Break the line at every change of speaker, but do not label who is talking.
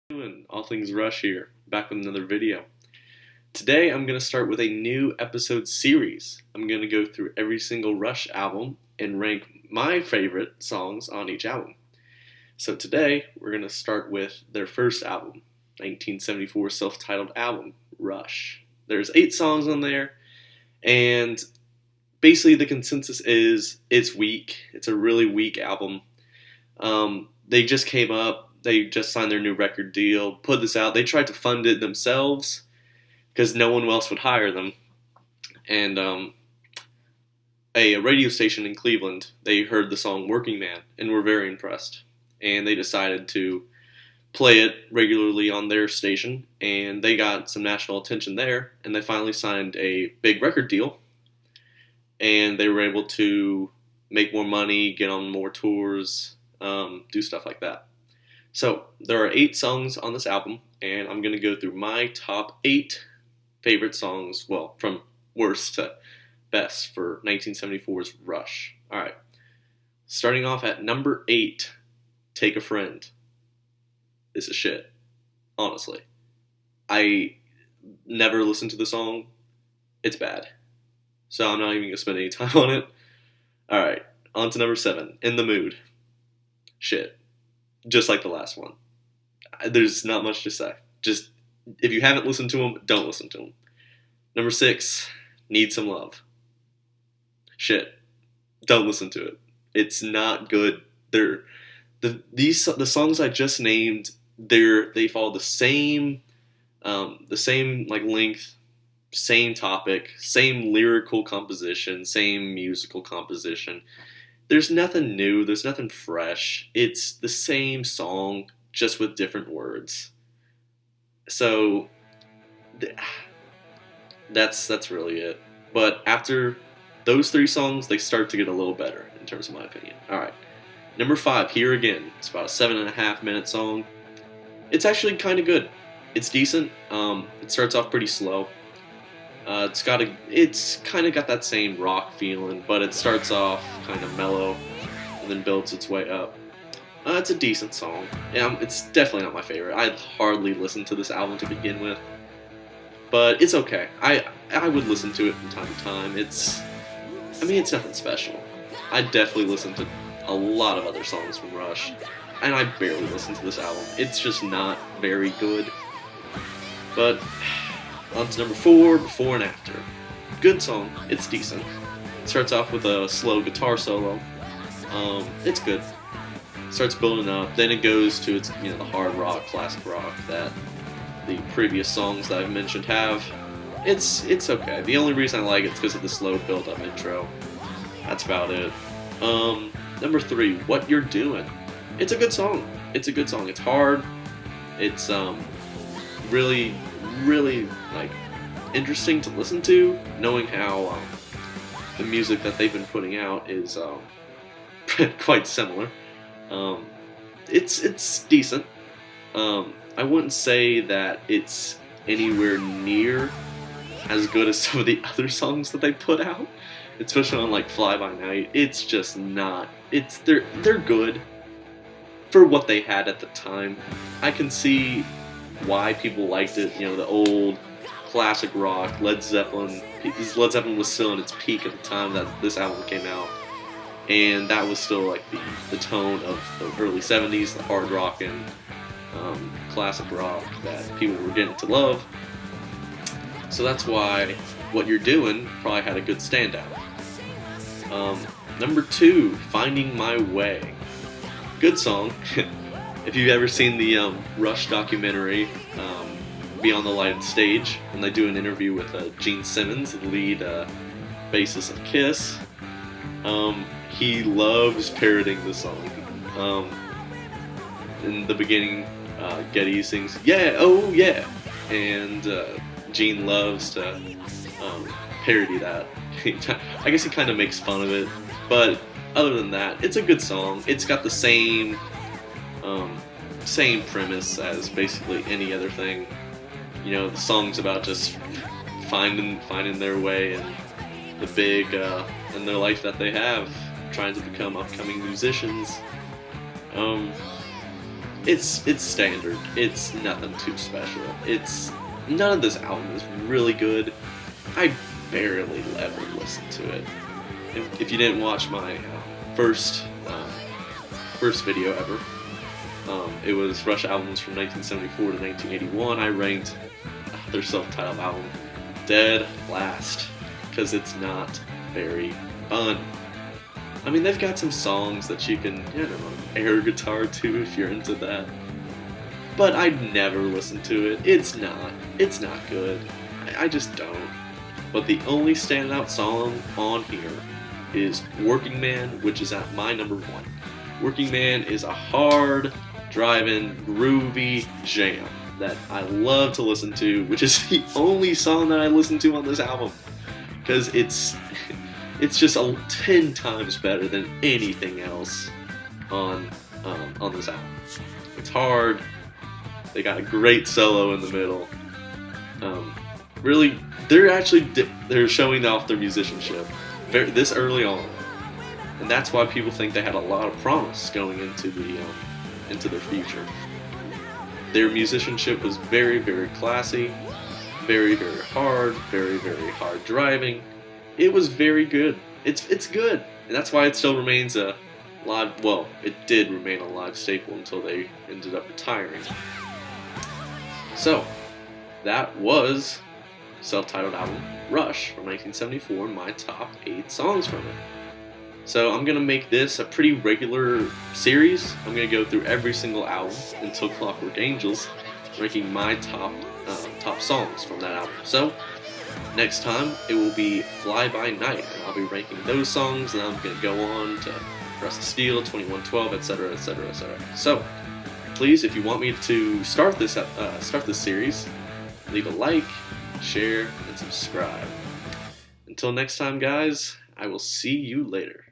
Doing all things Rush here, back with another video. Today I'm going to start with a new episode series. I'm going to go through every single Rush album and rank my favorite songs on each album. So today we're going to start with their first album, 1974 self-titled album, Rush. There's 8 songs on there, and basically the consensus is it's weak. It's a really weak album. They just came up. They just signed their new record deal, put this out. They tried to fund it themselves because no one else would hire them. And a radio station in Cleveland, they heard the song Working Man and were very impressed. And they decided to play it regularly on their station. And they got some national attention there. And they finally signed a big record deal. And they were able to make more money, get on more tours, do stuff like that. So, there are 8 songs on this album, and I'm going to go through my top 8 favorite songs, well, from worst to best for 1974's Rush. Alright, starting off at number 8, Take a Friend. This is shit, honestly. I never listened to the song. It's bad. So I'm not even going to spend any time on it. Alright, on to number 7, In the Mood. Shit. Just like the last one. There's not much to say. Just, if you haven't listened to them, don't listen to them. Number 6, Need Some Love. Shit. Don't listen to it. It's not good. The songs I just named, they follow the same like length, same topic, same lyrical composition, same musical composition. There's nothing new, there's nothing fresh. It's the same song, just with different words. So, that's really it. But after those 3 songs, they start to get a little better, in terms of my opinion. Alright, number 5, Here Again. It's about a 7.5 minute song. It's actually kind of good. It's decent. It starts off pretty slow. It's kind of got that same rock feeling, but it starts off kind of mellow and then builds its way up. It's a decent song. Yeah, it's definitely not my favorite. I hardly listened to this album to begin with, but it's okay. I would listen to it from time to time. It's nothing special. I definitely listen to a lot of other songs from Rush, and I barely listen to this album. It's just not very good. But on to number 4, Before and After. Good song. It's decent. It starts off with a slow guitar solo. It's good. Starts building up. Then it goes to its, the hard rock, classic rock that the previous songs that I've mentioned have. It's okay. The only reason I like it is because of the slow build-up intro. That's about it. Number 3, What You're Doing. It's a good song. It's a good song. It's hard. It's really like interesting to listen to, knowing how the music that they've been putting out is quite similar. It's decent. I wouldn't say that it's anywhere near as good as some of the other songs that they put out, especially on like Fly By Night. It's just not. They're good for what they had at the time. I can see why people liked it, the old classic rock, Led Zeppelin. Led Zeppelin was still in its peak at the time that this album came out, and that was still like the tone of the early 70s, the hard rock and classic rock that people were getting to love. So that's why What You're Doing probably had a good standout. Number 2, Finding My Way. Good song. If you've ever seen the Rush documentary, Beyond the Lighted Stage, when they do an interview with Gene Simmons, the lead bassist of Kiss, he loves parroting the song. In the beginning, Geddy sings, "Yeah, oh yeah," and Gene loves to parody that. I guess he kind of makes fun of it, but other than that, it's a good song. It's got the same premise as basically any other thing. The song's about just finding their way and the big in their life that they have, trying to become upcoming musicians. it's standard. It's nothing too special. It's none of this album is really good. I barely ever listened to it. If you didn't watch my first video ever, it was Rush albums from 1974 to 1981. I ranked their self-titled album dead last because it's not very fun. I mean, they've got some songs that you can, air guitar to if you're into that. But I'd never listen to it. It's not good. I just don't. But the only standout song on here is Working Man, which is at my number 1. Working Man is a hard, driving, groovy jam that I love to listen to, which is the only song that I listen to on this album. Because it's just 10 times better than anything else on this album. It's hard. They got a great solo in the middle. Really, they're showing off their musicianship this early on, and that's why people think they had a lot of promise going into their future. Their musicianship was very, very classy, very, very hard, very, very hard driving. It was very good. It's good, and that's why it still remains a live. Well, it did remain a live staple until they ended up retiring. So, that was self-titled album Rush from 1974, my top 8 songs from it. So I'm going to make this a pretty regular series. I'm going to go through every single album until Clockwork Angels, ranking my top songs from that album. So next time it will be Fly By Night, and I'll be ranking those songs, and I'm going to go on to Press of Steel, 2112, etc., etc., etc. So please, if you want me to start this series, leave a like, share, and subscribe. Until next time, guys, I will see you later.